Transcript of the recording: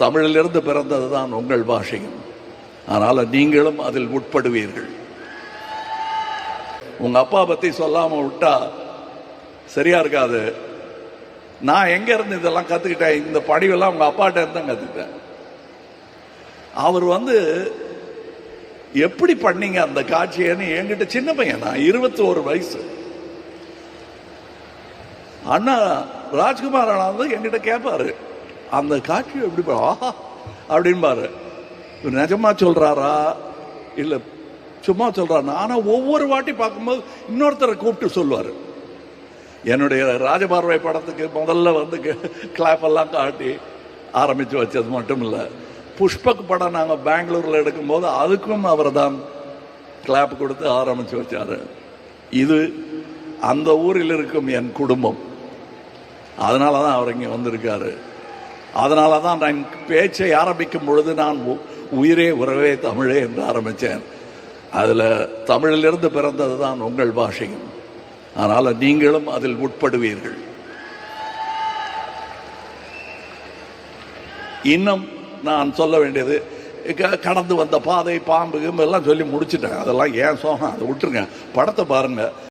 தமிழிலிருந்து பிறந்ததுதான் உங்கள் பாஷையும். அதனால நீங்களும் அதில் உட்படுவீர்கள். உங்க அப்பா பத்தி சொல்லாம விட்டா சரியா இருக்காது. நான் எங்க இருந்து இதெல்லாம் கத்துக்கிட்டேன்? இந்த படிவெல்லாம் உங்க அப்பாட்ட இருந்து தான் கத்துக்கிட்டேன். அவர் எப்படி பண்ணீங்க அந்த காட்சியன்னு என்கிட்ட, சின்ன பையன் நான், 21 வயசு, அண்ணா ராஜ்குமார் அண்ணா என்கிட்ட கேட்பாரு, அந்த காட்சி எப்படி ஆஹா அப்படின்பாரு. நிஜமா சொல்றாரா இல்ல சும்மா சொல்றாரு? ஆனா ஒவ்வொரு வாட்டி பார்க்கும்போது இன்னொருத்தரை கூப்பிட்டு சொல்லுவாரு. என்னுடைய ராஜபார்வை படத்துக்கு முதல்ல கிளாப் எல்லாம் காட்டி ஆரம்பிச்சு வச்சது மட்டும் இல்ல, புஷ்பக் படம் நாங்க பெங்களூர்ல எடுக்கும்போது அதுக்கும் அவர் தான் கிளாப் கொடுத்து ஆரம்பிச்சு வச்சாரு. இது அந்த ஊரில் இருக்கும் என் குடும்பம். அதனாலதான் அவர் இங்க வந்திருக்காரு. அதனாலதான் நான் பேச்சை ஆரம்பிக்கும் பொழுது நான் உயிரே உறவே தமிழே என்று ஆரம்பிச்சேன். அதுல தமிழிலிருந்து பிறந்ததுதான் உங்கள் பாஷையும். அதனால நீங்களும் அதில் உட்படுவீர்கள். இன்னும் நான் சொல்ல வேண்டியது, கடந்து வந்த பாதை, பாம்பு எல்லாம் சொல்லி முடிச்சுட்டேன். அதெல்லாம் ஏன் சோகம், அதை விட்டுருங்க. படத்தை பாருங்க.